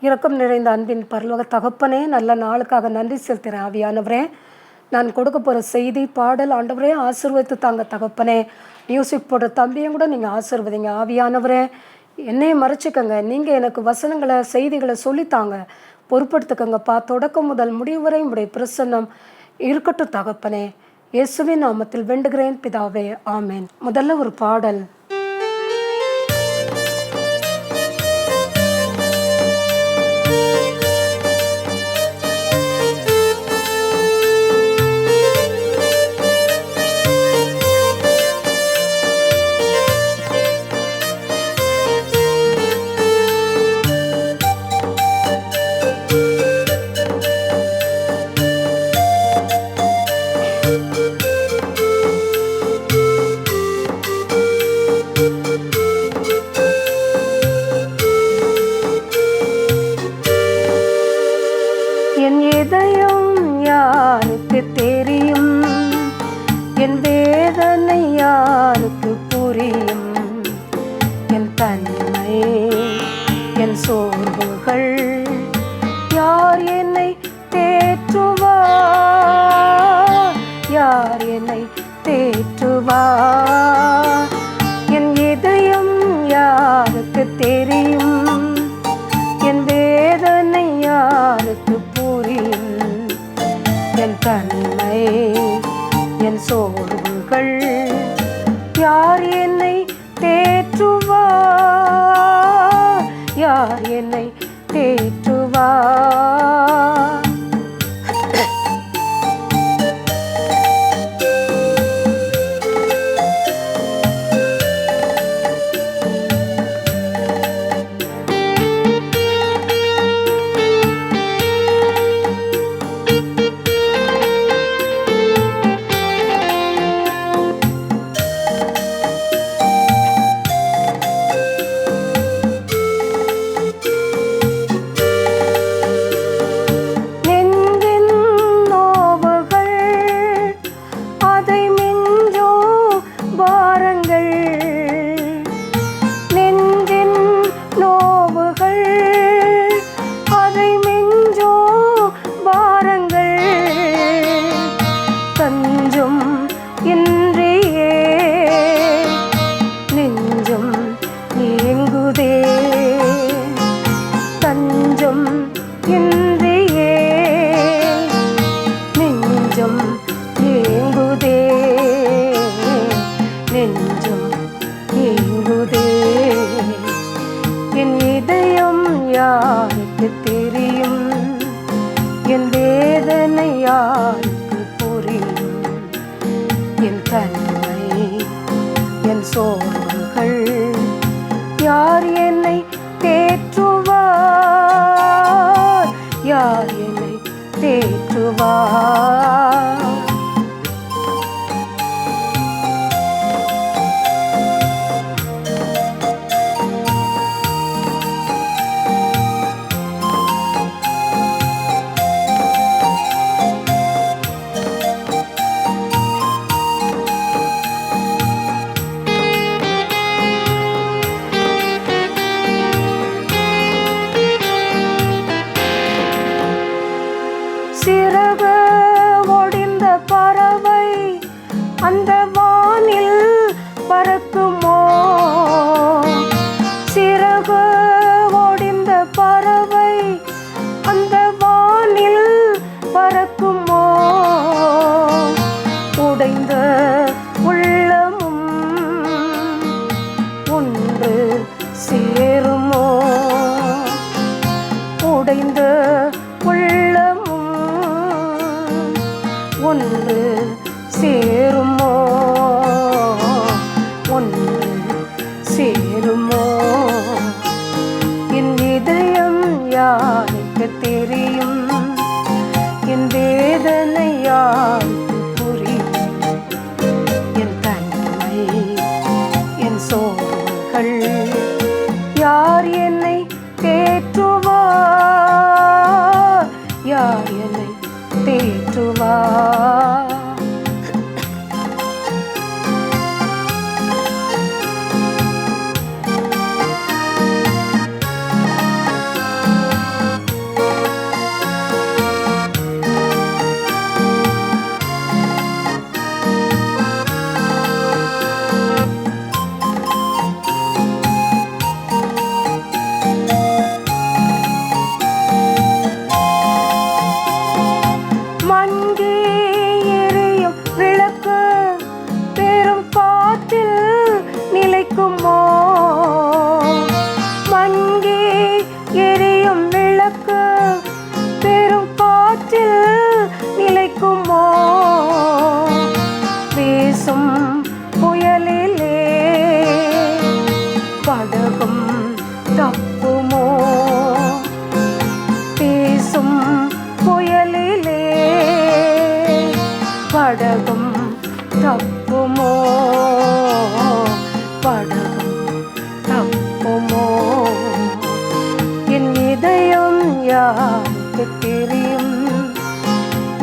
இரக்கம் நிறைந்த அன்பின் பரலோக தகப்பனே, நல்ல நாளுக்காக நன்றி செலுத்துகிறேன். ஆவியானவரே, நான் கொடுக்க போகிற செய்தி பாடல் ஆண்டவரே ஆசீர்வதித்து தாங்க தகப்பனே. மியூசிக் போடுற தம்பியும் கூட நீங்கள் ஆசீர்வதிங்க. ஆவியானவரே, என்னையை மறைச்சிக்கங்க. நீங்கள் எனக்கு வசனங்களை செய்திகளை சொல்லித்தாங்க, பொறுப்படுத்துக்கங்கப்பா. தொடக்கம் முதல் முடிவு வரை உடைய பிரசன்னம் இருக்கட்டும் தகப்பனே. இயேசுவின் நாமத்தில் வேண்டுகிறேன் பிதாவே, ஆமேன். முதல்ல ஒரு பாடல். என் இதயம் யாருக்கு தெரியும், என் வேதனை யாருக்கு புரியும், என் தன்மை என் சோர்வுகள் யார் என்னை தேற்றுவார், யார் என்னை தேற்றுவார். என் இதயம் யாருக்கு தெரியும், என் வேதனை யாருக்கு புரியும், என் தன்மை என் சோர்வுகள் யார் என்னை தேற்றுவார், யார் என்னை தேற்றுவார். என் இதயம் யாருக்கு தெரியும், என் வேதனை யாருக்கு புரியும், என் தன்மை என் சோர்வுகள் யார் என்னை தேற்றுவார், யார் என்னை தேற்றுவார். சிறகு ஒடிந்த பறவை அந்த வானில் பறக்குமோ, சிறகு ஒடிந்த பறவை அந்த வானில் பறக்குமோ, உடைந்த உள்ளமும் ஒன்று சேருமோ, உடைந்த உள்ளமும் ஒன்று சேருமோ, ஒன்று சேருமோ. என் இதயம் யாருக்கு தெரியும், என் வேதனை யாருக்கு புரியும், தப்புமோ, படகும் தப்புமோ? என் இதயம் யாருக்கு தெரியும்?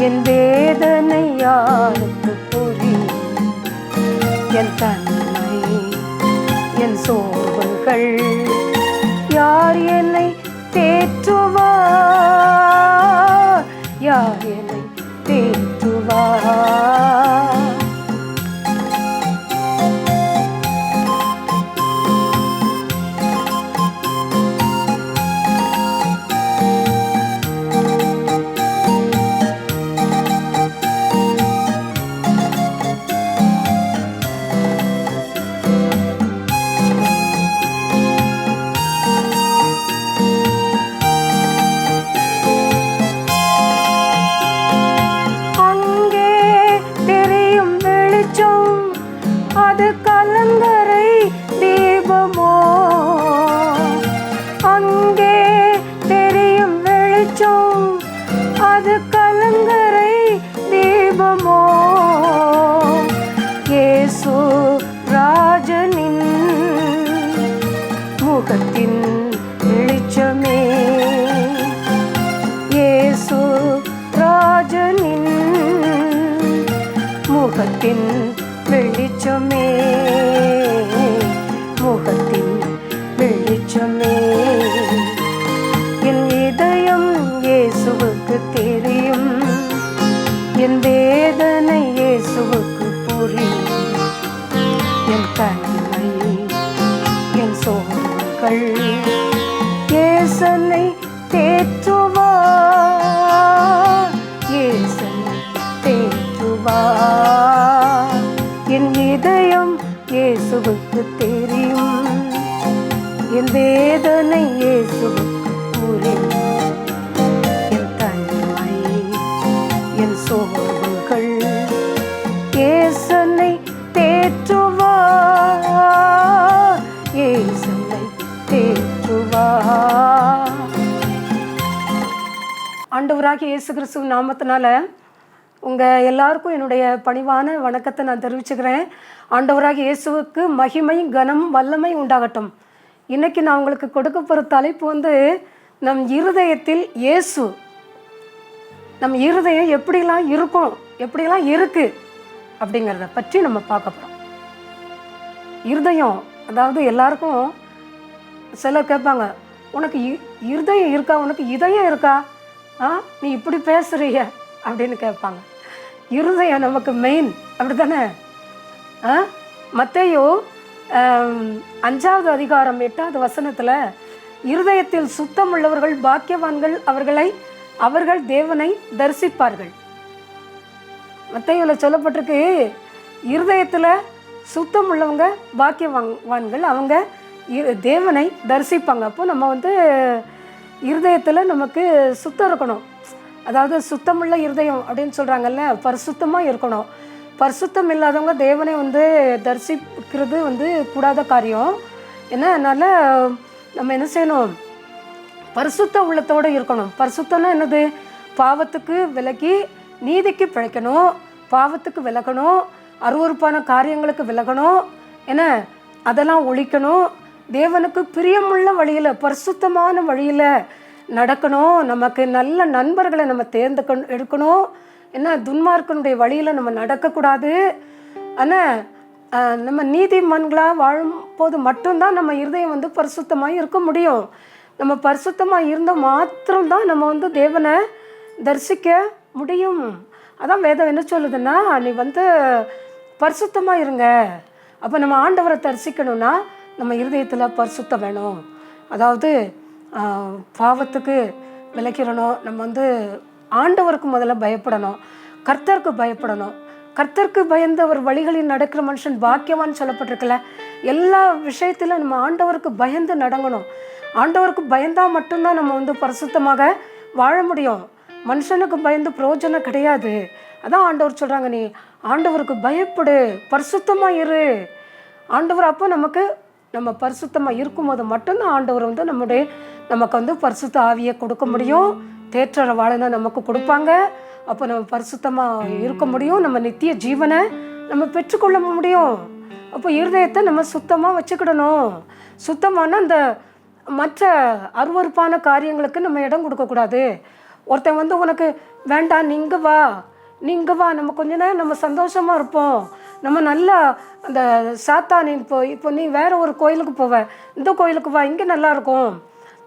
என் வேதனை யாருக்கு புரியும்? என் தன்மை, என் சோர்வுகள் யார் என்னை தேற்றுவார்? யார் என்னை தேற்றுவார்? அது கலங்கரை தீபமோ? அங்கே தெரியும் வெளிச்சம், அது கலங்கரை தீபமோ? இயேசு ராஜனின் முகத்தின் வெளிச்சமே, இயேசு ராஜனின் முகத்தின் வெளிச்சமே, முகத்தின் வெளிச்சமே. என் இதயம் இயேசுவுக்கு தெரியும், என் வேதனை இயேசுவுக்கு புரியும். என் தனிமை, என் சோர்வுகள் இயேசனை தேற்றுவார், இயேசனை தேற்றுவார். என் இதயம் இயேசுவுக்கு தெரியும், என் வேதனை இயேசுவுக்கு புரியும். என் தனிமை, என் சோர்வுகள் இயேசனை தேற்றுவார், இயேசனை தேற்றுவார். ஆண்டவராகிய இயேசு கிறிஸ்துவின் நாமத்தினால உங்கள் எல்லாருக்கும் என்னுடைய பணிவான வணக்கத்தை நான் தெரிவிச்சுக்கிறேன். ஆண்டவராகிய இயேசுவுக்கு மகிமை, கனம், வல்லமை உண்டாகட்டும். இன்றைக்கி நான் உங்களுக்கு கொடுக்க போகிற தலைப்பு நம் இருதயத்தில் இயேசு. நம் இருதயம் எப்படிலாம் இருக்கும், எப்படிலாம் இருக்குது அப்படிங்கிறத பற்றி நம்ம பார்க்க போகிறோம். இருதயம், அதாவது எல்லாருக்கும் சிலர் கேட்பாங்க, உனக்கு இருதயம் இருக்கா, உனக்கு இதயம் இருக்கா, நீ இப்படி பேசுறிய அப்படின்னு கேட்பாங்க. இருதயம் நமக்கு மெயின், அப்படி தானே? மத்தேயு 5வது அதிகாரம் 8வது வசனத்தில், இருதயத்தில் சுத்தம் உள்ளவர்கள் பாக்கியவான்கள், அவர்கள் தேவனை தரிசிப்பார்கள். மத்தேயுவில் சொல்லப்பட்டிருக்கு, இருதயத்தில் சுத்தம் உள்ளவங்க பாக்கியவான்கள், அவங்க தேவனை தரிசிப்பாங்க. அப்போ நம்ம இருதயத்தில் நமக்கு சுத்தம் இருக்கணும். அதாவது சுத்தமுள்ள இருதயம் அப்படின்னு சொல்கிறாங்கல்ல, பரிசுத்தமாக இருக்கணும். பரிசுத்தம் இல்லாதவங்க தேவனை தரிசிக்கிறது கூடாத காரியம். ஏன்னா அதனால் நம்ம என்ன செய்யணும், பரிசுத்த உள்ளத்தோடு இருக்கணும். பரிசுத்தம்னா என்னது? பாவத்துக்கு விலகி நீதிக்கு பிழைக்கணும், பாவத்துக்கு விலகணும், அருவருப்பான காரியங்களுக்கு விலகணும், என்ன அதெல்லாம் ஒழிக்கணும். தேவனுக்கு பிரியமுள்ள வழியில், பரிசுத்தமான வழியில் நடக்கணும். நமக்கு நல்ல நண்பர்களை நம்ம எடுக்கணும். என்ன துன்மார்க்கனுடைய வழியில் நம்ம நடக்கக்கூடாது. ஆனால் நம்ம நீதிமான்களாக வாழும்போது மட்டும்தான் நம்ம இருதயம் பரிசுத்தமாக இருக்க முடியும். நம்ம பரிசுத்தமாக இருந்தால் மாத்திரம்தான் நம்ம தேவனை தரிசிக்க முடியும். அதான் வேதம் என்ன சொல்லுதுன்னா, நீ பரிசுத்தமாக இருங்க. அப்போ நம்ம ஆண்டவரை தரிசிக்கணும்னா நம்ம இருதயத்தில் பரிசுத்தம் வேணும். அதாவது பாவத்துக்கு விலக்கிடணும். நம்ம ஆண்டவருக்கு முதல்ல பயப்படணும், கர்த்தருக்கு பயப்படணும். கர்த்தருக்கு பயந்த ஒரு வழிகளில் நடக்கிற மனுஷன் பாக்கியவான் சொல்லப்பட்டிருக்குல்ல. எல்லா விஷயத்திலும் நம்ம ஆண்டவருக்கு பயந்து நடங்கணும். ஆண்டவருக்கு பயந்தால் மட்டும்தான் நம்ம பரிசுத்தமாக வாழ முடியும். மனுஷனுக்கு பயந்து பிரயோஜனம் கிடையாது. அதான் ஆண்டவர் சொல்கிறாங்க, நீ ஆண்டவருக்கு பயப்படு, பரிசுத்தமாக இரு. ஆண்டவர் அப்போ நம்ம பரிசுத்தமாக இருக்கும்போது மட்டும்தான் ஆண்டவர் நமக்கு பரிசுத்த ஆவியை கொடுக்க முடியும். தேற்றற வாழனை நமக்கு கொடுப்பாங்க. அப்போ நம்ம பரிசுத்தமாக இருக்க முடியும். நம்ம நித்திய ஜீவனை நம்ம பெற்றுக்கொள்ள முடியும். அப்போ இருதயத்தை நம்ம சுத்தமாக வச்சுக்கிடணும். சுத்தமான அந்த மற்ற அருவருப்பான காரியங்களுக்கு நம்ம இடம் கொடுக்கக்கூடாது. ஒருத்தன் வந்து உனக்கு வேண்டாம், நீங்கள் வா நீங்கள் வா, நம்ம கொஞ்ச நேரம் நம்ம சந்தோஷமாக இருப்போம், நம்ம நல்லா அந்த சாத்தானி இப்போ நீ வேறு ஒரு கோயிலுக்கு போவ, இந்த கோயிலுக்கு வா, இங்கே நல்லாயிருக்கும்,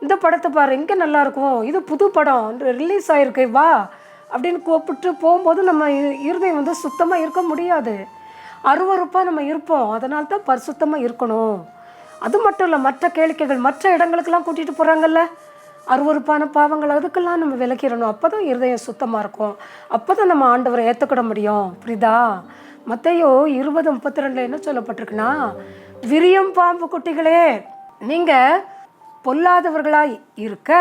இந்த படத்தை பாரு, இங்கே நல்லாயிருக்கும், இது புது படம் ரிலீஸ் ஆகிருக்கு வா அப்படின்னு கூப்பிட்டு போகும்போது நம்ம இருதயம் வந்து சுத்தமாக இருக்க முடியாது. அருவருப்பாக நம்ம இருப்போம். அதனால தான் பரிசுத்தமாக இருக்கணும். அது மட்டும் இல்லை, மற்ற கேளிக்கைகள் மற்ற இடங்களுக்கெல்லாம் கூட்டிகிட்டு போகிறாங்கல்ல, அருவருப்பான பாவங்கள், அதுக்கெல்லாம் நம்ம விலக்கிடணும். அப்போ தான் இருதயம் சுத்தமாக இருக்கும். அப்போ தான் நம்ம ஆண்டவரை ஏற்றுக்கிட முடியும். புரியுதா? மத்தேயு 20:32 என்ன சொல்லப்பட்டிருக்குன்னா, விரியம் பாம்பு குட்டிகளே, நீங்கள் பொல்லாதவர்களாய் இருக்க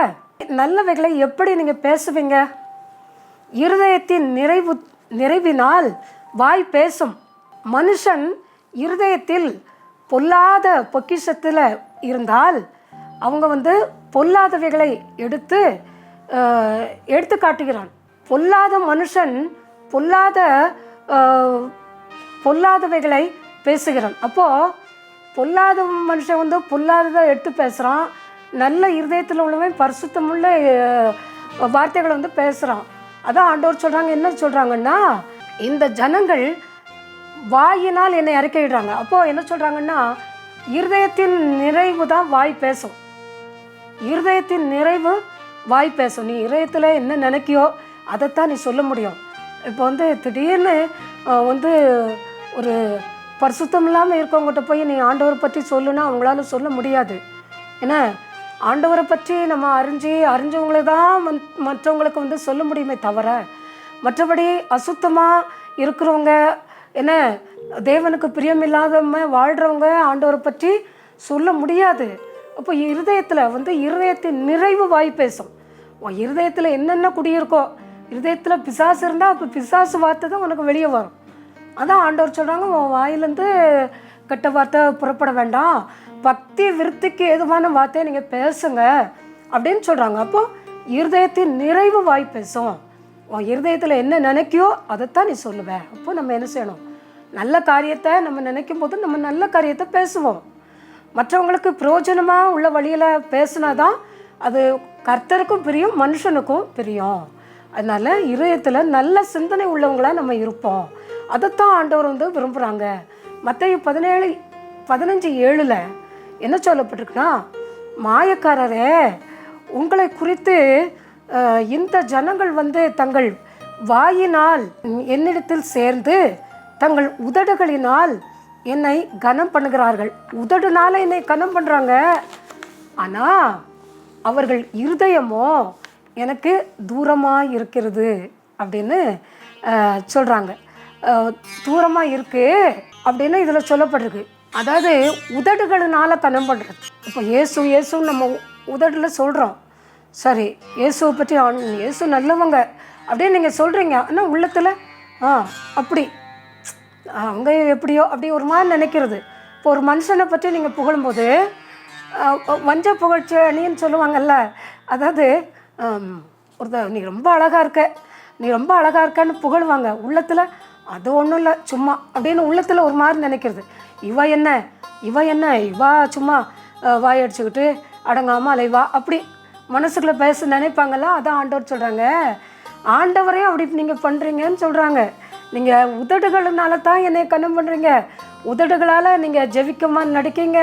நல்லவைகளை எப்படி நீங்கள் பேசுவீங்க? இருதயத்தின் நிறைவினால் வாய் பேசும். மனுஷன் இருதயத்தில் பொல்லாத பொக்கிஷத்தில் இருந்தால் அவங்க வந்து பொல்லாதவைகளை எடுத்து காட்டுகிறான். பொல்லாத மனுஷன் பொல்லாதவைகளை பேசுகிறான். அப்போது பொல்லாத மனுஷன் வந்து பொல்லாததை எடுத்து பேசுகிறான். நல்ல இருதயத்தில் உள்ளவன் பரிசுத்தமுள்ள வார்த்தைகளை வந்து பேசுகிறான். அதான் ஆண்டவர் சொல்கிறாங்க. என்ன சொல்கிறாங்கன்னா, இந்த ஜனங்கள் வாயினால் என்னை அறிக்கையிடுறாங்க. அப்போது என்ன சொல்கிறாங்கன்னா, இருதயத்தின் நிறைவு தான் வாய் பேசும். இருதயத்தின் நிறைவு வாய் பேசும். நீ இருதயத்தில் என்ன நினைக்கியோ அதைத்தான் நீ சொல்ல முடியும். இப்போ வந்து திடீர்னு வந்து ஒரு பரிசுத்தம் இல்லாமல் இருக்கவங்ககிட்ட போய் நீ ஆண்டவரை பற்றி சொல்லுன்னா அவங்களால சொல்ல முடியாது. ஏன்னா ஆண்டவரை பற்றி நம்ம அறிஞ்சவங்களை தான் மற்றவங்களுக்கு வந்து சொல்ல முடியுமே தவிர, மற்றபடி அசுத்தமாக இருக்கிறவங்க, என்ன தேவனுக்கு பிரியமில்லாதவங்க வாழ்கிறவங்க ஆண்டவரை பற்றி சொல்ல முடியாது. அப்போ இருதயத்தில் வந்து இருதயத்தின் நிறைவு வாய் பேசும். இருதயத்தில் என்னென்ன குடியிருக்கோ, இருதயத்தில் பிசாசு இருந்தால் அப்போ பிசாசு வார்த்தை தான் உனக்கு வெளியே வரும். அதான் ஆண்டவர் சொல்கிறாங்க, உன் வாயிலேருந்து கெட்ட வார்த்தை புறப்பட வேண்டாம், பக்தி விருத்திக்கு ஏதுவான வார்த்தையை நீங்கள் பேசுங்க அப்படின்னு சொல்கிறாங்க. அப்போது இருதயத்தின் நிறைவு வாய் பேசும். உன் இருதயத்தில் என்ன நினைக்கியோ அதைத்தான் நீ சொல்லுவேன். அப்போ நம்ம என்ன செய்யணும்? நல்ல காரியத்தை நம்ம நினைக்கும் போது நம்ம நல்ல காரியத்தை பேசுவோம். மற்றவங்களுக்கு பிரயோஜனமாக உள்ள வழியில் பேசினா தான் அது கர்த்தருக்கும் பிரியும், மனுஷனுக்கும் பிரியும். அதனால் இருதயத்தில் நல்ல சிந்தனை உள்ளவங்களாக நம்ம இருப்போம். அதைத்தான் ஆண்டவர் வந்து விரும்புகிறாங்க. மத்தேயு 15:7 என்ன சொல்லப்பட்டிருக்குன்னா, மாயக்காரரே, உங்களை குறித்து இந்த ஜனங்கள் வந்து தங்கள் வாயினால் என்னிடத்தில் சேர்ந்து தங்கள் உதடுகளினால் என்னை கனம் பண்ணுகிறார்கள். உதடுனால என்னை கனம் பண்ணுறாங்க, ஆனால் அவர்கள் இருதயமோ எனக்கு தூரமாக இருக்கிறது அப்படின்னு சொல்கிறாங்க. தூரமாக இருக்குது அப்படின்னு இதில் சொல்லப்பட்டிருக்கு. அதாவது உதடுகளினால கனம் பண்ணுறது. இப்போ இயேசு நம்ம உதடில் சொல்கிறோம், சரி இயேசுவை பற்றி இயேசு நல்லவங்க அப்படின்னு நீங்கள் சொல்கிறீங்க, ஆனால் உள்ளத்தில் அப்படி அவங்க எப்படியோ அப்படி ஒரு மாதிரி நினைக்கிறது. இப்போ ஒரு மனுஷனை பற்றி நீங்கள் புகழும்போது வஞ்ச புகழ்ச்சி அணின்னு சொல்லுவாங்கல்ல, அதாவது நீ ரொம்ப அழகாக இருக்க, நீ ரொம்ப அழகாக இருக்கன்னு புகழ்வாங்க, உள்ளத்தில் அது ஒன்றும் இல்லை சும்மா அப்படின்னு உள்ளத்தில் ஒரு மாதிரி நினைக்கிறது. இவா சும்மா வாயடிச்சுக்கிட்டு அடங்காமல் அலைவா அப்படி மனசுக்குள்ளே பேச நினைப்பாங்கல்ல. அதான் ஆண்டவர் சொல்கிறாங்க, ஆண்டவரையும் அப்படி நீங்கள் பண்ணுறீங்கன்னு சொல்கிறாங்க. நீங்கள் உதடுகளினால தான் என்னை கனம் பண்ணுறீங்க. உதடுகளால் நீங்கள் ஜெபிக்கமாக நடிக்கீங்க,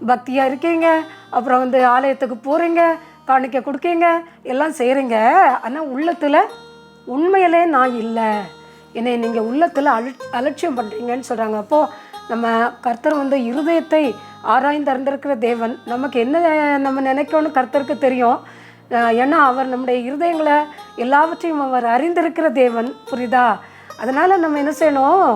பக்தியாக இருக்கீங்க, அப்புறம் வந்து ஆலயத்துக்கு போகிறீங்க, காணிக்க கொடுக்கீங்க, எல்லாம் செய்கிறீங்க, ஆனால் உள்ளத்தில் உண்மையிலே நான் இல்லை, என்னை நீங்கள் உள்ளத்தில் அலட்சியம் பண்ணுறீங்கன்னு சொல்கிறாங்க. அப்போது நம்ம கர்த்தர் வந்து இருதயத்தை ஆராய்ந்து அறிந்திருக்கிற தேவன். நமக்கு என்ன நம்ம நினைக்கணும்னு கர்த்தருக்கு தெரியும். ஏன்னா அவர் நம்முடைய இருதயங்களை எல்லாவற்றையும் அவர் அறிந்திருக்கிற தேவன். புரியுதா? அதனால் நம்ம என்ன செய்யணும்?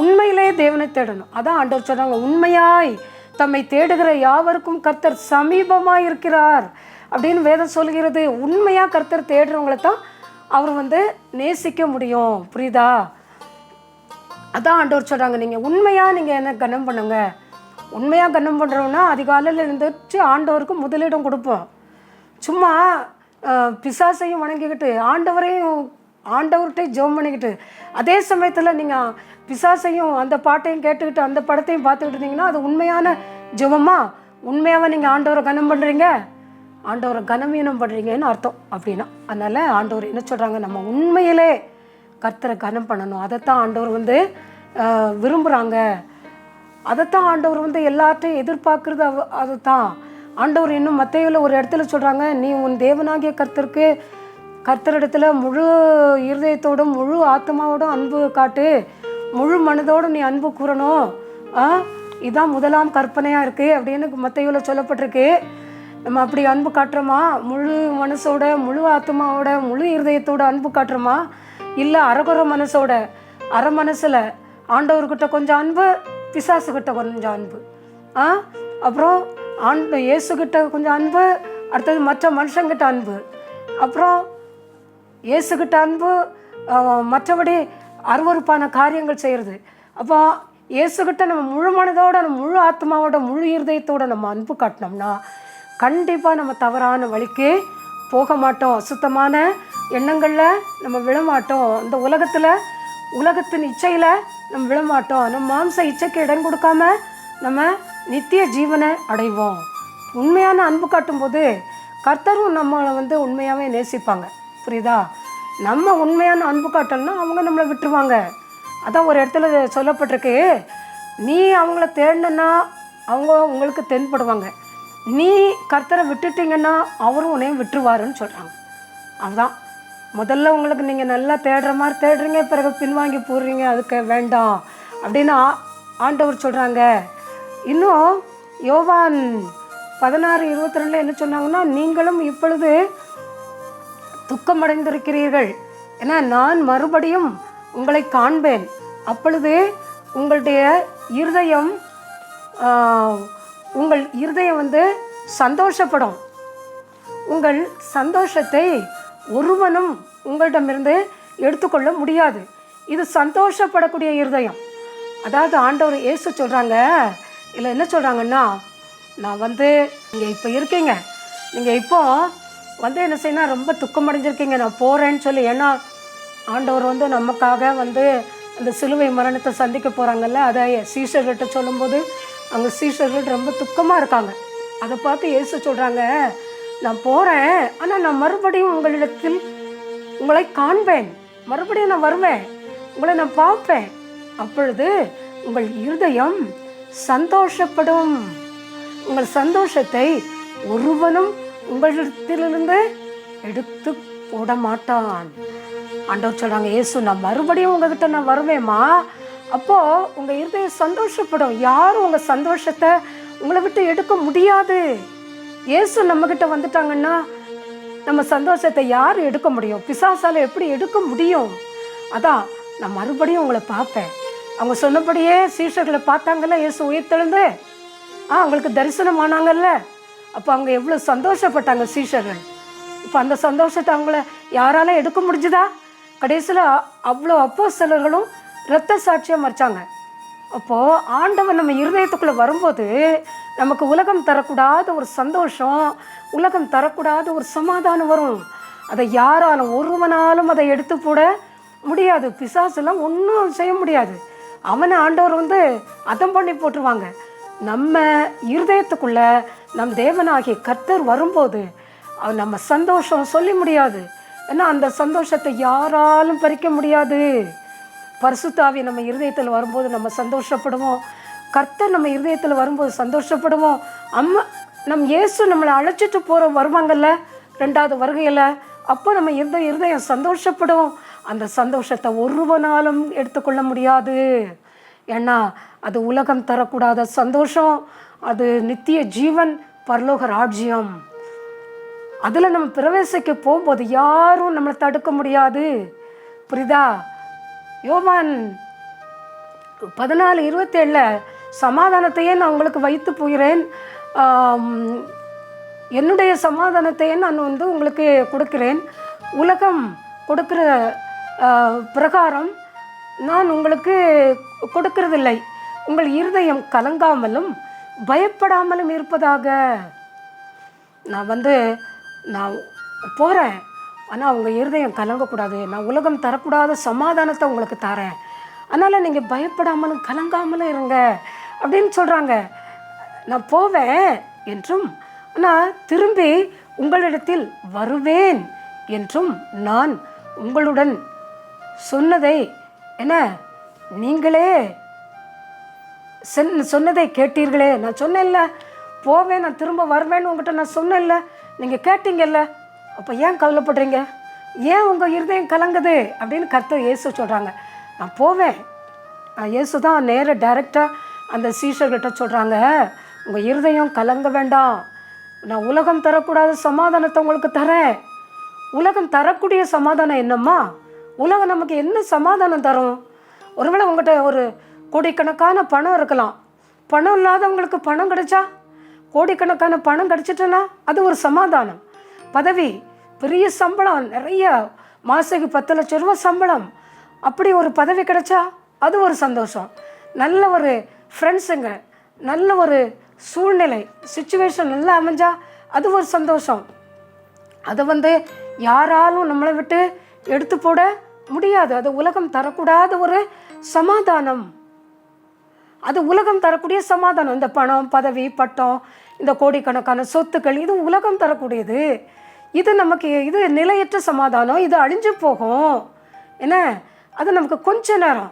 உண்மையிலே தேவனை தேடணும். அதான் ஆண்டவர் சொல்கிறாங்க, உண்மையாய் தம்மை தேடுகிற யாவருக்கும் கர்த்தர் சமீபமாக இருக்கிறார் அப்படின்னு வேதம் சொல்கிறது. உண்மையாக கர்த்தர் தேடுறவங்களை தான் அவர் வந்து நேசிக்க முடியும். புரியுதா? அதான் ஆண்டவர் சொல்கிறாங்க, நீங்கள் உண்மையாக நீங்கள் என்ன கனம் பண்ணுங்க. உண்மையாக கனம் பண்ணுறோன்னா அதிகாலையில் இருந்துச்சு ஆண்டவருக்கு முதலிடம் கொடுப்போம். சும்மா பிசாசையும் வணங்கிக்கிட்டு ஆண்டவரையும் ஆண்டவர்கிட்ட ஜெபம் பண்ணிக்கிட்டு அதே சமயத்தில் நீங்கள் பிசாசையும் அந்த பாட்டையும் கேட்டுக்கிட்டு அந்த படத்தையும் பார்த்துக்கிட்டு இருந்தீங்கன்னா அது உண்மையான ஜெபமா? உண்மையாகவே நீங்கள் ஆண்டவரை கனம் பண்ணுறீங்க, ஆண்டவரை கனவீனம் பண்ணுறீங்கன்னு அர்த்தம் அப்படின்னா. அதனால் ஆண்டவர் என்ன சொல்கிறாங்க, நம்ம உண்மையிலே கர்த்தரை கனம் பண்ணணும். அதைத்தான் ஆண்டவர் வந்து விரும்புகிறாங்க. அதைத்தான் ஆண்டவர் வந்து எல்லார்ட்டையும் எதிர்பார்க்குறது. அதைத்தான் ஆண்டவர் இன்னும் மத்தேயுவில் ஒரு இடத்துல சொல்கிறாங்க, நீ உன் தேவனாகிய கர்த்தரிடத்துல முழு இருதயத்தோடும் முழு ஆத்மாவோடும் அன்பு காட்டு, முழு மனதோடு நீ அன்பு கூறணும், இதுதான் முதலாம் கற்பனையாக இருக்குது அப்படின்னு மத்தேயுவில் சொல்லப்பட்டிருக்கு. நம்ம அப்படி அன்பு காட்டுறோமா? முழு மனசோட முழு ஆத்மாவோட முழு இருதயத்தோட அன்பு காட்டுறோமா? இல்லை அறகுறை மனசோட அரை மனசில் ஆண்டவர்கிட்ட கொஞ்சம் அன்பு, பிசாசுகிட்ட கொஞ்சம் அன்பு, அப்புறம் இயேசுகிட்ட கொஞ்சம் அன்பு, அடுத்தது மற்ற மனுஷங்கிட்ட அன்பு, அப்புறம் இயேசுகிட்ட அன்பு, மற்றபடி அருவருப்பான காரியங்கள் செய்கிறது. அப்போ இயேசுகிட்ட நம்ம முழு மனதோட முழு ஆத்மாவோட முழு இருதயத்தோடு நம்ம அன்பு காட்டினோம்னா கண்டிப்பாக நம்ம தவறான வழிக்கு போக மாட்டோம், அசுத்தமான எண்ணங்களில் நம்ம விழமாட்டோம், இந்த உலகத்தின் இச்சையில் நம்ம விழமாட்டோம், நம்ம மாம்ச இச்சைக்கு இடம் கொடுக்காம நம்ம நித்திய ஜீவனை அடைவோம். உண்மையான அன்பு காட்டும்போது கர்த்தரும் நம்மளை வந்து உண்மையாகவே நேசிப்பாங்க. புரியுதா? நம்ம உண்மையான அன்பு காட்டணும்னா அவங்க நம்மளை விட்டுருவாங்க. அதான் ஒரு இடத்துல சொல்லப்பட்டிருக்கு, நீ அவங்கள தேடினா அவங்க உங்களுக்கு தென்படுவாங்க, நீ கர்த்தரை விட்டுட்டீங்கன்னா அவரும் உன்னையும் விட்டுருவாருன்னு சொல்கிறாங்க. அதுதான் முதல்ல உங்களுக்கு நீங்கள் நல்லா தேடுற மாதிரி தேடுறீங்க, பிறகு பின்வாங்கி போடுறீங்க, அதுக்கு வேண்டாம் அப்படின்னு ஆண்டவர் சொல்கிறாங்க. இன்னும் யோவான் 16:22 என்ன சொன்னாங்கன்னா, நீங்களும் இப்பொழுது துக்கமடைந்திருக்கிறீர்கள், ஏன்னா நான் மறுபடியும் உங்களை காண்பேன், அப்பொழுது உங்களுடைய இருதயம் வந்து சந்தோஷப்படும், உங்கள் சந்தோஷத்தை ஒருவனும் உங்களிடமிருந்து எடுத்துக்கொள்ள முடியாது. இது சந்தோஷப்படக்கூடிய இருதயம். அதாவது ஆண்டவர் இயேசு சொல்கிறாங்க, இல்லை என்ன சொல்கிறாங்கன்னா, நான் வந்து நீங்கள் இப்போ இருக்கீங்க, நீங்கள் இப்போ வந்து என்ன செய்யணும், ரொம்ப துக்கமடைஞ்சிருக்கீங்க, நான் போகிறேன்னு சொல்லி. ஏன்னா ஆண்டவர் வந்து நமக்காக வந்து அந்த சிலுவை மரணத்தை சந்திக்க போகிறாங்கல்ல, அதை சீஷர்கிட்ட சொல்லும்போது அங்கே சீஷர்கள் ரொம்ப துக்கமாக இருக்காங்க. அதை பார்த்து இயேசு சொல்கிறாங்க, நான் போகிறேன், ஆனால் நான் மறுபடியும் உங்களிடத்தில் உங்களை காண்பேன், மறுபடியும் நான் வருவேன், உங்களை நான் பார்ப்பேன், அப்பொழுது உங்கள் இருதயம் சந்தோஷப்படும், உங்கள் சந்தோஷத்தை ஒருவனும் உங்களிடத்திலிருந்து எடுத்து போட மாட்டான். ஆண்டவர் சொல்கிறாங்க, இயேசு நான் மறுபடியும் உங்ககிட்ட நான் வருவேம்மா, அப்போது உங்கள் இருதயம் சந்தோஷப்படும், யாரும் உங்கள் சந்தோஷத்தை உங்களை விட்டு எடுக்க முடியாது. இயேசு நம்மக்கிட்ட வந்துட்டாங்கன்னா நம்ம சந்தோஷத்தை யார் எடுக்க முடியும்? பிசாசால் எப்படி எடுக்க முடியும்? அதான் நான் மறுபடியும் உங்களை பார்ப்பேன். அவங்க சொன்னபடியே சீஷர்களை பார்த்தாங்கல்ல, இயேசு உயிர்த்தெழுந்து அவங்களுக்கு தரிசனம் ஆனாங்கல்ல, அப்போ அவங்க எவ்வளோ சந்தோஷப்பட்டாங்க சீஷர்கள். இப்போ அந்த சந்தோஷத்தை அவங்கள யாரால எடுக்க முடிஞ்சுதா? கடைசியில் அவ்வளோ அப்போஸ்தலர்களும் இரத்த சாட்சியாக மறிச்சாங்க. அப்போது ஆண்டவர் நம்ம இருதயத்துக்குள்ளே வரும்போது நமக்கு உலகம் தரக்கூடாத ஒரு சந்தோஷம், உலகம் தரக்கூடாத ஒரு சமாதானம் வரும். அதை யாராலும் ஒருவனாலும் அதை எடுத்து போட முடியாது. பிசாசெல்லாம் ஒன்றும் செய்ய முடியாது. அவனை ஆண்டவர் வந்து அதம் பண்ணி போட்டுருவாங்க. நம்ம இருதயத்துக்குள்ள நம் தேவனாகிய கர்த்தர் வரும்போது நம்ம சந்தோஷம் சொல்லி முடியாது. ஏன்னா அந்த சந்தோஷத்தை யாராலும் பறிக்க முடியாது. பரிசுத்த ஆவி நம்ம இருதயத்தில் வரும்போது நம்ம சந்தோஷப்படுவோம். கர்த்தர் நம்ம இருதயத்தில் வரும்போது சந்தோஷப்படுவோம். நம் இயேசு நம்மளை அழைச்சிட்டு போகிற வருவாங்கல்ல 2வது வருகையில், அப்போ நம்ம இருதயம் சந்தோஷப்படும். அந்த சந்தோஷத்தை ஒருவனாலும் எடுத்துக்கொள்ள முடியாது. ஏன்னா அது உலகம் தரக்கூடாத சந்தோஷம், அது நித்திய ஜீவன், பரலோக ராஜ்யம். அதில் நம்ம பிரவேசிக்க போகும்போது யாரும் நம்மளை தடுக்க முடியாது. புரியுதா? யோவான் 14:27 சமாதானத்தையே நான் உங்களுக்கு வைத்து போகிறேன், என்னுடைய சமாதானத்தையே நான் வந்து உங்களுக்கு கொடுக்கிறேன், உலகம் கொடுக்குற பிரகாரம் நான் உங்களுக்கு கொடுக்கறதில்லை, உங்கள் இருதயம் கலங்காமலும் பயப்படாமலும் இருப்பதாக. நான் போகிறேன், ஆனால் உங்கள் இருதயம் கலங்கக்கூடாது. நான் உலகம் தரக்கூடாத சமாதானத்தை உங்களுக்கு தரேன். அதனால் நீங்கள் பயப்படாமலும் கலங்காமலும் இருங்க அப்படின்னு சொல்கிறாங்க. நான் போவேன் என்றும் நான் திரும்பி உங்களிடத்தில் வருவேன் என்றும் நான் உங்களுடன் சொன்னதை என்ன நீங்களே சொன்னதை கேட்டீர்களே. நான் சொன்னேன்ல போவேன், நான் திரும்ப வருவேன்னு உங்கள்கிட்ட நான் சொன்னேன்ல, நீங்கள் கேட்டீங்கல்ல, அப்போ ஏன் கவலைப்படுறீங்க? ஏன் உங்கள் இருதயம் கலங்குது அப்படின்னு கர்த்தர் இயேசு சொல்கிறாங்க. நான் போவேன். இயேசு தான் நேராக டைரெக்டாக அந்த சீஷர்கிட்ட சொல்கிறாங்க, உங்கள் இருதயம் கலங்க வேண்டாம், நான் உலகம் தரக்கூடாத சமாதானத்தை உங்களுக்கு தரேன். உலகம் தரக்கூடிய சமாதானம் என்னம்மா? உலகம் நமக்கு என்ன சமாதானம் தரும்? ஒருவேளை உங்கள்கிட்ட ஒரு கோடிக்கணக்கான பணம் இருக்கலாம், பணம் இல்லாதவங்களுக்கு பணம் கிடைச்சா, கோடிக்கணக்கான பணம் கிடைச்சிட்டேன்னா அது ஒரு சமாதானம். பதவி, பெரிய சம்பளம், நிறைய மாதத்துக்கு 10 லட்சம் ரூபா சம்பளம், அப்படி ஒரு பதவி கிடைச்சா அது ஒரு சந்தோஷம். நல்ல ஒரு ஃப்ரெண்ட்ஸுங்க, நல்ல ஒரு சூழ்நிலை சிச்சுவேஷன் நல்லா அமைஞ்சா அது ஒரு சந்தோஷம். அதை யாராலும் நம்மளை விட்டு எடுத்து போட முடியாது. அது உலகம் தரக்கூடாத ஒரு சமாதானம். அது உலகம் தரக்கூடிய சமாதானம். இந்த பணம், பதவி, பட்டம், இந்த கோடிக்கணக்கான சொத்துக்கள், இது உலகம் தரக்கூடியது. இது நமக்கு இது நிலையற்ற சமாதானம். இது அழிஞ்சு போகும். என்ன, அது நமக்கு கொஞ்ச நேரம்.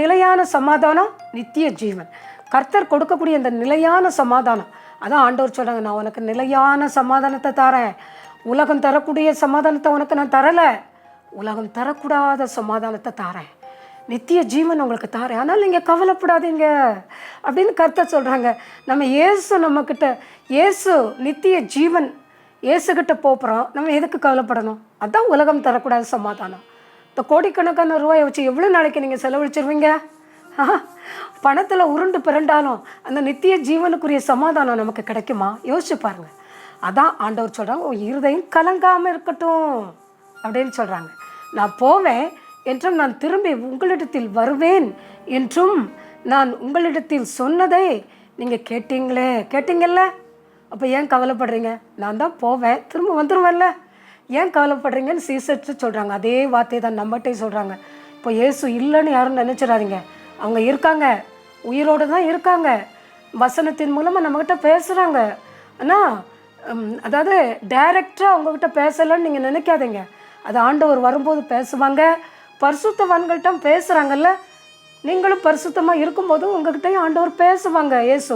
நிலையான சமாதானம் நித்திய ஜீவன். கர்த்தர் கொடுக்கக்கூடிய இந்த நிலையான சமாதானம், அதான் ஆண்டவர் சொல்கிறாங்க, நான் உனக்கு நிலையான சமாதானத்தை தரேன். உலகம் தரக்கூடிய சமாதானத்தை உனக்கு நான் தரலை, உலகம் தரக்கூடாத சமாதானத்தை தரேன், நித்திய ஜீவன் உங்களுக்கு தாரேன். ஆனால் நீங்கள் கவலைப்படாதீங்க அப்படின்னு கர்த்தர் சொல்கிறாங்க. நம்ம நம்மக்கிட்ட இயேசு நித்திய ஜீவன் இயேசுக்கிட்ட போகிறோம், நம்ம எதுக்கு கவலைப்படணும்? அதுதான் உலகம் தரக்கூடாத சமாதானம். இந்த கோடிக்கணக்கான ரூபாயை வச்சு எவ்வளோ நாளைக்கு நீங்கள் செலவழிச்சிருவீங்க? பணத்தில் உருண்டு பிறண்டாலும் அந்த நித்திய ஜீவனுக்குரிய சமாதானம் நமக்கு கிடைக்குமா? யோசிச்சு பாருங்கள். அதான் ஆண்டவர் சொல்கிறாங்க, உன் இருதயம் கலங்காமல் இருக்கட்டும் அப்படின்னு சொல்கிறாங்க. நான் போவேன் என்றும் நான் திரும்பி உங்களிடத்தில் வருவேன் என்றும் நான் உங்களிடத்தில் சொன்னதை நீங்கள் கேட்டீங்கல்ல, அப்போ ஏன் கவலைப்படுறீங்க? நான் தான் போவேன், திரும்ப வந்துடுவேன்ல, ஏன் கவலைப்படுறீங்கன்னு சீசர்ட்டு சொல்கிறாங்க. அதே வார்த்தையை தான் நம்மகிட்டே சொல்கிறாங்க. இப்போ இயேசு இல்லைன்னு யாரும் நினச்சிடாதீங்க. அவங்க இருக்காங்க, உயிரோடு தான் இருக்காங்க. வசனத்தின் மூலமாக நம்மக்கிட்ட பேசுகிறாங்க. ஆனால் அதாவது டைரெக்டாக அவங்கக்கிட்ட பேசலைன்னு நீங்கள் நினைக்காதீங்க. அது ஆண்டவர் வரும்போது பேசுவாங்க. பரிசுத்தவான்கள்ட்ட பேசுகிறாங்கல்ல, நீங்களும் பரிசுத்தமாக இருக்கும்போது உங்கள்கிட்டையும் ஆண்டவர் பேசுவாங்க. இயேசு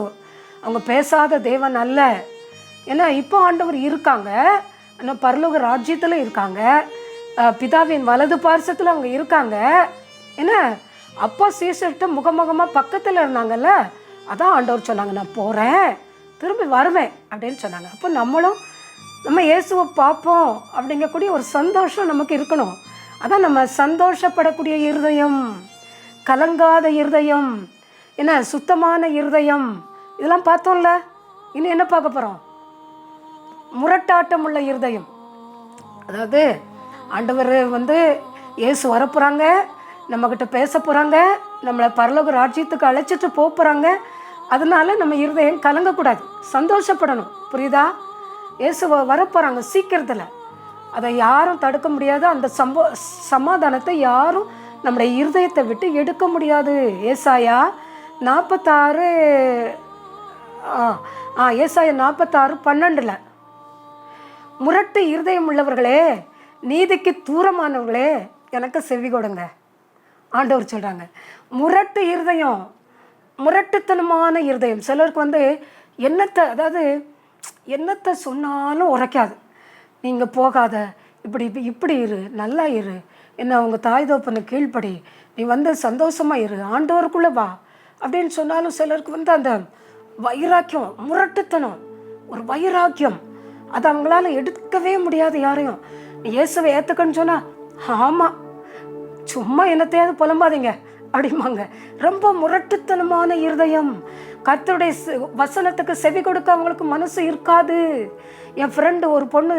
அவங்க பேசாத தேவன் அல்ல. ஏன்னா இப்போ ஆண்டவர் இருக்காங்க, ஆனால் பரலோக ராஜ்யத்தில் இருக்காங்க, பிதாவின் வலது பார்சத்தில் அவங்க இருக்காங்க. ஏன்னா அப்பா சீசர்கிட்ட முகமுகமாக பக்கத்தில் இருந்தாங்கல்ல, அதான் ஆண்டவர் சொன்னாங்க, நான் போகிறேன் திரும்பி வருவேன் அப்படின்னு சொன்னாங்க. அப்போ நம்ம இயேசுவை பார்ப்போம் அப்படிங்கக்கூடிய ஒரு சந்தோஷம் நமக்கு இருக்கணும். அதான் நம்ம சந்தோஷப்படக்கூடிய இருதயம், கலங்காத இருதயம், என்ன சுத்தமான இருதயம், இதெல்லாம் பார்த்தோம்ல. இன்னும் என்ன பார்க்க போகிறோம்? முரட்டாட்டம் உள்ள இருதயம். அதாவது ஆண்டவர் இயேசு வரப்போகிறாங்க, நம்மக்கிட்ட பேச போகிறாங்க, நம்மளை பரலோக ராஜ்யத்துக்கு அழைச்சிட்டு போகிறாங்க. அதனால நம்ம இருதயம் கலங்கக்கூடாது, சந்தோஷப்படணும். புரியுதா? இயேசு வரப்போகிறாங்க சீக்கிரத்தில், அதை யாரும் தடுக்க முடியாது. அந்த சமாதானத்தை யாரும் நம்முடைய இருதயத்தை விட்டு எடுக்க முடியாது. ஏசாயா 46 ஏசாயா 46:12 முரட்டு இருதயம் உள்ளவர்களே, நீதிக்கு தூரமானவர்களே, எனக்கு செவி கொடுங்க ஆண்டவர் சொல்கிறாங்க. முரட்டு இருதயம், முரட்டுத்தனமான இருதயம். சிலருக்கு என்னத்தை சொன்னாலும் உரைக்காது. நீங்கள் போகாத, இப்படி இரு, நல்லா இரு, என்ன உங்கள் தாய் தோப்பனை கீழ்ப்படி, நீ சந்தோஷமாக இரு, ஆண்டவருக்குள்ளே வா அப்படின்னு சொன்னாலும் சிலருக்கு அந்த வைராக்கியம், முரட்டுத்தனம், ஒரு வைராக்கியம், அது அவங்களால எடுக்கவே முடியாது. யாரையும் நீ இயேசுவை ஏற்றுக்கன்னு சொன்னால், ஆமாம் சும்மா என்னத்தையாவது புலம்பாதீங்க அப்படிம்பாங்க. ரொம்ப முரட்டுத்தனமான இருதயம். கர்த்தருடைய வசனத்துக்கு செவி கொடுக்க அவங்களுக்கு மனசு இருக்காது. என் ஃப்ரெண்டு ஒரு பொண்ணு,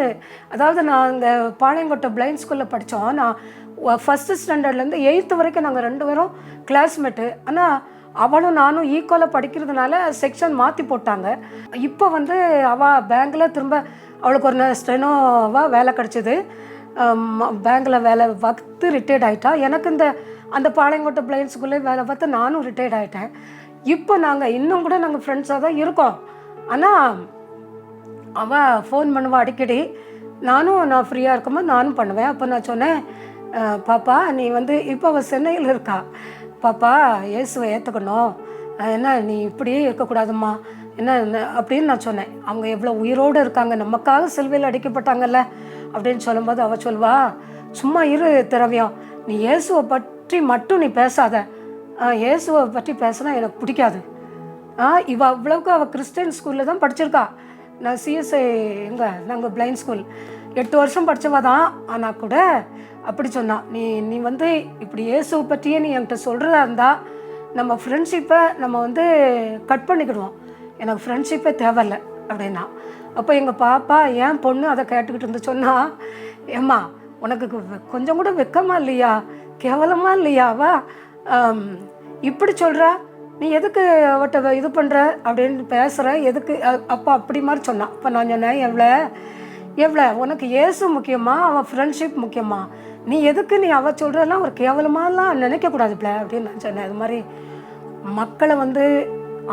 அதாவது நான் இந்த பாளையங்கோட்டை பிளைண்ட் ஸ்கூலில் படித்தோம். நான் 1st ஸ்டாண்டர்ட்லேருந்து 8th வரைக்கும் நாங்கள் 2 பேரும் கிளாஸ்மேட்டு. ஆனால் அவளும் நானும் ஈக்குவலாக படிக்கிறதுனால செக்ஷன் மாற்றி போட்டாங்க. இப்போ வந்து அவள் பேங்கில் திரும்ப அவளுக்கு ஒரு ஸ்டெனோவாக வேலை கிடச்சிது. பேங்கில் வேலை பார்த்து ரிட்டையர்ட் ஆகிட்டா. எனக்கு அந்த பாளையங்கோட்டை பிளைண்ட் ஸ்கூல்லே வேலை பார்த்து நானும் ரிட்டையர்ட் ஆகிட்டேன். இப்போ நாங்கள் இன்னும் கூட நாங்கள் ஃப்ரெண்ட்ஸாக தான் இருக்கோம். ஆனால் அவள் ஃபோன் பண்ணுவாள் அடிக்கடி. நான் ஃப்ரீயாக இருக்கும்போது நானும் பண்ணுவேன். அப்போ நான் சொன்னேன், பாப்பா நீ வந்து இப்போ அவள் சென்னையில் இருக்கா. பாப்பா இயேசுவை ஏற்றுக்கணும், என்ன நீ இப்படியே இருக்கக்கூடாதும்மா என்ன அப்படின்னு நான் சொன்னேன். அவங்க எவ்வளோ உயிரோடு இருக்காங்க, நமக்காக சிலுவையில் அடிக்கப்பட்டாங்கல்ல அப்படின்னு சொல்லும்போது அவள் சொல்வா, சும்மா இரு திரவியம், நீ இயேசுவை பற்றி மட்டும் நீ பேசாத, இயேசுவை பற்றி பேசினா எனக்கு பிடிக்காது. இவள் அவ்வளவுக்கு அவள் கிறிஸ்டியன் ஸ்கூலில் தான் படிச்சிருக்கா. நான் சிஎஸ்ஐ நாங்கள் பிளைண்ட் ஸ்கூல் 8 வருஷம் படித்தவா தான். ஆனால் கூட அப்படி சொன்னான், நீ வந்து இப்படி இயேசுவை பற்றியே நீ என்கிட்ட சொல்கிறதா இருந்தால் நம்ம ஃப்ரெண்ட்ஷிப்பை நம்ம வந்து கட் பண்ணிக்கிடுவோம், எனக்கு ஃப்ரெண்ட்ஷிப்பே தேவையில்லை அப்படின்னா. அப்போ எங்கள் பாப்பா என் பொண்ணு அதை கேட்டுக்கிட்டு இருந்து சொன்னால், ஏம்மா உனக்கு கொஞ்சம் கூட வெக்கமா இல்லையா, கேவலமாக இல்லையாவா, இப்படி சொல்கிறா, நீ எதுக்கு அவட்ட இது பண்ணுற அப்படின்னு பேசுகிற, எதுக்கு அப்போ அப்படி மாதிரி சொன்னான். அப்போ நான் சொன்னேன், எவ்வளோ உனக்கு இயேசு முக்கியமா அவன் ஃப்ரெண்ட்ஷிப் முக்கியமா, நீ எதுக்கு நீ அவள் சொல்கிறதெல்லாம் ஒரு கேவலமாலாம் நினைக்கக்கூடாதுப்ல அப்படின்னு நான் சொன்னேன். அது மாதிரி மக்களை வந்து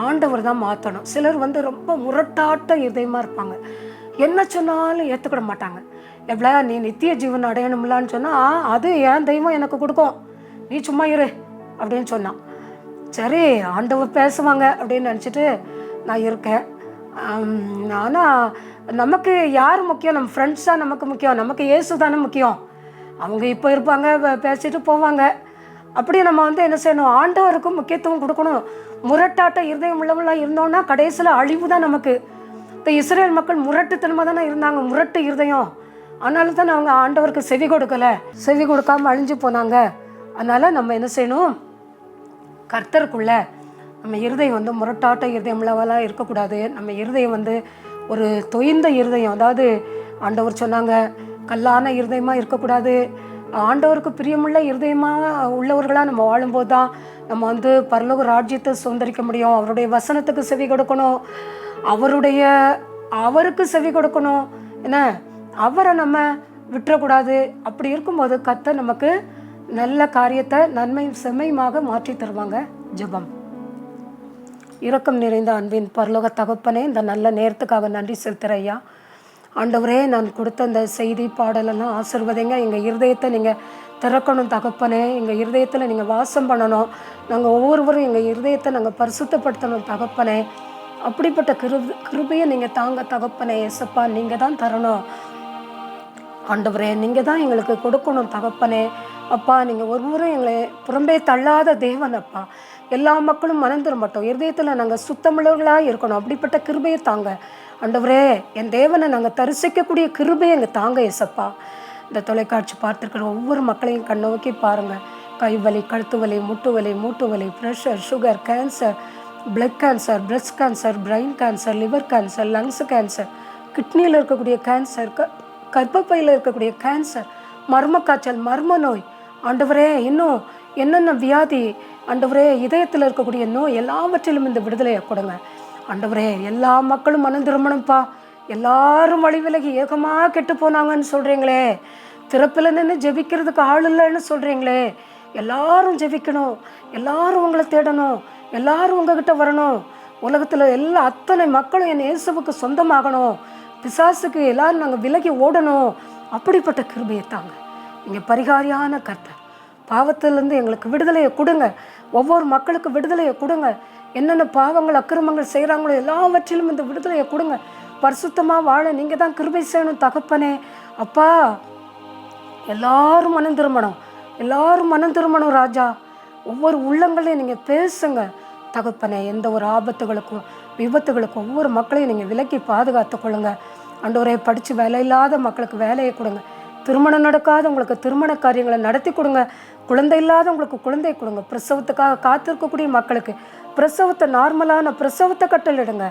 ஆண்டவர் தான் மாற்றணும். சிலர் வந்து ரொம்ப முரட்டாட்ட இதயமாக இருப்பாங்க, என்ன சொன்னாலும் ஏற்றுக்கிட மாட்டாங்க. எவ்வளோ நீ நித்திய ஜீவன் அடையணும்லான்னு சொன்னால், அது என் தெய்வம் எனக்கு கொடுக்கும், நீ சும்மா இரு அப்படின்னு சொன்னான். சரி ஆண்டவர் பேசுவாங்க அப்படின்னு நினச்சிட்டு நான் இருக்கேன். ஆனால் நமக்கு யார் முக்கியம், நம்ம ஃப்ரெண்ட்ஸாக நமக்கு முக்கியம், நமக்கு இயேசு தானே முக்கியம். அவங்க இப்போ இருப்பாங்க, பேசிட்டு போவாங்க. அப்படியே நம்ம வந்து என்ன செய்யணும், ஆண்டவருக்கும் முக்கியத்துவம் கொடுக்கணும். முரட்டாட்ட இருதயம் உள்ளவெல்லாம் இருந்தோம்னா கடைசியில் அழிவு தான் நமக்கு. இப்போ இஸ்ரேல் மக்கள் முரட்டுத்தனமாக தானே இருந்தாங்க, முரட்டு இருதயம். அதனால தான் அவங்க ஆண்டவருக்கு செவி கொடுக்காமல் அழிஞ்சு போனாங்க. அதனால் நம்ம என்ன செய்யணும், கர்த்தருக்குள்ள நம்ம இருதயம் வந்து முரட்டாட்ட இருதயம் உள்ளவெல்லாம் இருக்கக்கூடாது. நம்ம இருதயம் வந்து ஒரு தொய்ந்த இருதயம், அதாவது ஆண்டவர் சொன்னாங்க கல்லான இருதயமாக இருக்கக்கூடாது. ஆண்டவருக்கு பிரியமுள்ள இருதயமாக உள்ளவர்களாக நம்ம வாழும்போது தான் நம்ம வந்து பரலோக ராஜ்யத்தை சுதந்திரிக்க முடியும். அவருடைய வசனத்துக்கு செவி கொடுக்கணும், அவருக்கு செவி கொடுக்கணும், என்ன அவரை நம்ம விட்டுறக்கூடாது. அப்படி இருக்கும்போது கர்த்தர் நமக்கு நல்ல காரியத்தை நன்மை செம்மையுமாக மாற்றி தருவாங்க. ஜெபம். இரக்கம் நிறைந்த அன்பின் பரலோக தகப்பனே, இந்த நல்ல நேரத்துக்காக நன்றி செலுத்துகிற ஐயா. ஆண்டவரே, நான் கொடுத்த இந்த செய்தி பாடலெல்லாம் ஆசீர்வதிங்க. எங்கள் இருதயத்தை நீங்கள் திறக்கணும் தகப்பனே, எங்கள் இருதயத்தில் நீங்கள் வாசம் பண்ணணும். நாங்கள் ஒவ்வொருவரும் எங்கள் இருதயத்தை நாங்கள் பரிசுத்தப்படுத்தணும் தகப்பனே. அப்படிப்பட்ட கிருபையை நீங்கள் தாங்க தகப்பனே. ஏசப்பா நீங்கள் தான் தரணும் ஆண்டவரே, நீங்கள் தான் எங்களுக்கு கொடுக்கணும் தகப்பனே. அப்பா நீங்கள் ஒருவரும் எங்களை புறம்பே தள்ளாத தேவன் அப்பா. எல்லா மக்களும் மனம் திரும்பட்டும், இருதயத்தில் நாங்கள் சுத்தமுள்ளவர்களாக இருக்கணும். அப்படிப்பட்ட கிருபையை தாங்க ஆண்டவரே. என் தேவனை நாங்கள் தரிசிக்கக்கூடிய கிருபையை எங்கள் தாங்க ஏசப்பா. இந்த தொலைக்காட்சி பார்த்துருக்கிற ஒவ்வொரு மக்களையும் கண்ணோக்கி பாருங்கள். கைவலி, கழுத்து வலி, மூட்டு வலி, pressure, sugar, cancer, blood cancer, breast cancer, brain cancer, liver cancer, lungs cancer, கிட்னியில் இருக்கக்கூடிய கேன்சர், கர்ப்பப்பையில் இருக்கக்கூடிய கேன்சர், மர்ம காய்ச்சல், மர்ம நோய் ஆண்டவரே, இன்னும் என்னென்ன வியாதி ஆண்டவரே, இதயத்தில் இருக்கக்கூடிய நோய் எல்லாவற்றிலும் இந்த விடுதலையை கொடுங்க ஆண்டவரே. எல்லா மக்களும் மனம் திரும்பணும்ப்பா. எல்லாரும் வழி விலகி ஏகமாக கெட்டு போனாங்கன்னு சொல்கிறீங்களே, திறப்பில் நின்று ஜெபிக்கிறதுக்கு ஆள் இல்லைன்னு சொல்கிறீங்களே, எல்லாரும் ஜெபிக்கணும், எல்லாரும் உங்களை தேடணும், எல்லாரும் உங்ககிட்ட வரணும். உலகத்தில் அத்தனை மக்களும் என் இயேசுவுக்கு சொந்தமாகணும், பிசாசுக்கு எல்லாரும் நாங்கள் விலகி ஓடணும். அப்படிப்பட்ட கிருபையை தாங்க. நீங்கள் பரிகாரியான கர்த்தர், பாவத்திலேருந்து எங்களுக்கு விடுதலையை கொடுங்க. ஒவ்வொரு மக்களுக்கு விடுதலையை கொடுங்க. என்னென்ன பாவங்கள் அக்கிரமங்கள் செய்கிறாங்களோ எல்லாவற்றிலும் இந்த விடுதலையை கொடுங்க. பரிசுத்தமாக வாழ நீங்கள் தான் கிருபை செய்யணும் தகப்பனே. அப்பா எல்லாரும் மனம் திரும்பணும் ராஜா. ஒவ்வொரு உள்ளங்களையும் நீங்கள் பேசுங்க தகப்பனே. எந்த ஒரு ஆபத்துகளுக்கும் விபத்துகளுக்கும் ஒவ்வொரு மக்களையும் நீங்கள் விலக்கி பாதுகாத்து கொள்ளுங்க ஆண்டவரே. படித்து வேலை இல்லாத மக்களுக்கு வேலையை கொடுங்க. திருமணம் நடக்காதவங்களுக்கு திருமண காரியங்களை நடத்தி கொடுங்க. குழந்தை இல்லாதவங்களுக்கு குழந்தை கொடுங்க. பிரசவத்துக்காக காத்திருக்கக்கூடிய மக்களுக்கு பிரசவத்தை நார்மலான பிரசவத்தை கட்டளிடுங்க.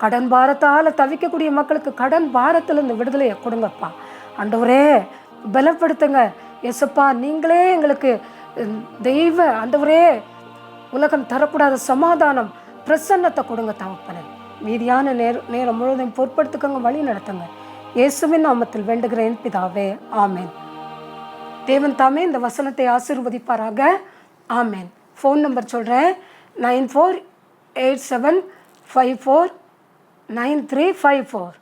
கடன் பாரத்தால் தவிக்கக்கூடிய மக்களுக்கு கடன் பாரத்தில் இந்த விடுதலையை கொடுங்கப்பா ஆண்டவரே. பலப்படுத்துங்க ஏசப்பா. நீங்களே எங்களுக்கு தெய்வ ஆண்டவரே உலகம் தரக்கூடாத சமாதானம், பிரசன்னத்தை கொடுங்க தகப்பனே. மீதியான நேரம் முழுவதும் பொறுப்படுத்துக்கங்க, வழி நடத்துங்க. இயேசுவின் நாமத்தில் வேண்டுகிறேன் பிதாவே, ஆமேன். தேவன் தாமே இந்த வசனத்தை ஆசீர்வதிப்பாராக, ஆமேன். ஃபோன் நம்பர் சொல்கிறேன், 9487549354.